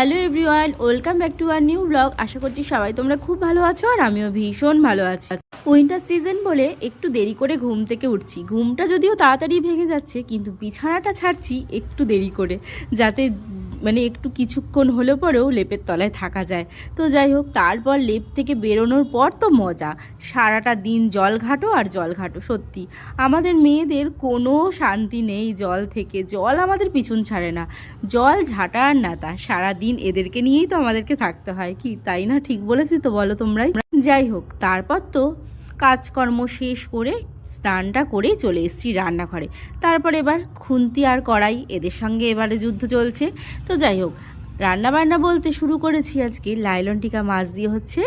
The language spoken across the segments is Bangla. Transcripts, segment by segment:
Hello everyone, welcome back to our new blog. আশা করছি সবাই তোমরা খুব ভালো আছো আর আমিও ভীষণ ভালো আছি। উইন্টার সিজন বলে একটু দেরি করে ঘুম থেকে উঠছি। ঘুমটা যদিও তাড়াতাড়ি ভেঙে যাচ্ছে, কিন্তু বিছানাটা ছাড়ছি একটু দেরি করে, যাতে একটু কিছুক্ষণ হলেও পরেও লেপের তলায় থাকা যায়। তো যাই হোক, তারপর লেপ থেকে বেরোনোর পর তো মজা, সারাটা দিন জল ঘাটো আর জল ঘাটো। সত্যি আমাদের মেয়েদের কোনো শান্তি নেই জল থেকে। জল আমাদের পিছন ছাড়ে না, জল ঝাঁটা আর নাতা, সারাদিন এদেরকে নিয়েই তো আমাদেরকে থাকতে হয়। কি তাই না? ঠিক বলেছি তো, বলো তোমরাই। যাই হোক, তারপর তো কাজকর্ম শেষ করে স্নানটা করে চলে এসেছি রান্নাঘরে। তারপর এবার খুন্তি আর কড়াই, এদের সঙ্গে এবারে যুদ্ধ চলছে। তো যাই হোক, রান্নাবান্না বলতে শুরু করেছি আজকে লাইলন টিকা মাছ দিয়ে হচ্ছে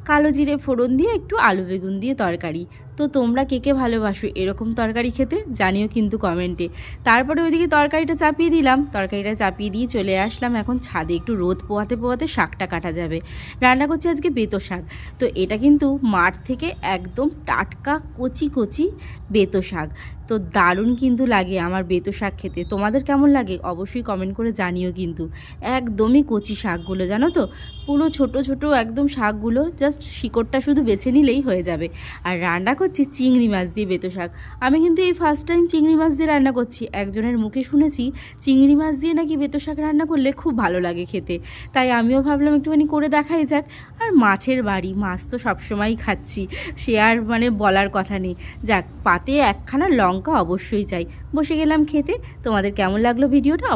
কালো জিরে ফোড়ন দিয়ে একটু আলু বেগুন দিয়ে তরকারি। তো তোমরা কে কে ভালোবাসো এরকম তরকারি খেতে জানিও কিন্তু কমেন্টে। তারপরে ওইদিকে তরকারিটা চাপিয়ে দিলাম, তরকারিটা চাপিয়ে দিয়ে চলে আসলাম এখন ছাদে, একটু রোদ পোয়াতে পোয়াতে শাকটা কাটা যাবে। রান্না করছি আজকে বেতো শাক। তো এটা কিন্তু মাঠ থেকে একদম টাটকা কচি কচি বেতো শাক। তো দারুণ কিন্তু লাগে আমার বেতো শাক খেতে। তোমাদের কেমন লাগে অবশ্যই কমেন্ট করে জানিও কিন্তু। একদমই কচি শাকগুলো, জানো তো, পুরো ছোট ছোট একদম শাকগুলো, জাস্ট শিকড়টা শুধু বেছে নিলেই হয়ে যাবে। আর রান্না করছি চিংড়ি মাছ দিয়ে বেতো শাক। আমি কিন্তু এই ফার্স্ট টাইম চিংড়ি মাছ দিয়ে রান্না করছি। একজনের মুখে শুনেছি চিংড়ি মাছ দিয়ে নাকি বেতো শাক রান্না করলে খুব ভালো লাগে খেতে, তাই আমিও ভাবলাম একটুখানি করে দেখাই যাক। আর মাছের বাড়ি, মাছ তো সবসময়ই খাচ্ছি, সে আর বলার কথা নেই। যাক, পাতে একখানা লঙ্কা অবশ্যই চাই। বসে গেলাম খেতে। তোমাদের কেমন লাগলো ভিডিওটা অবশ্যই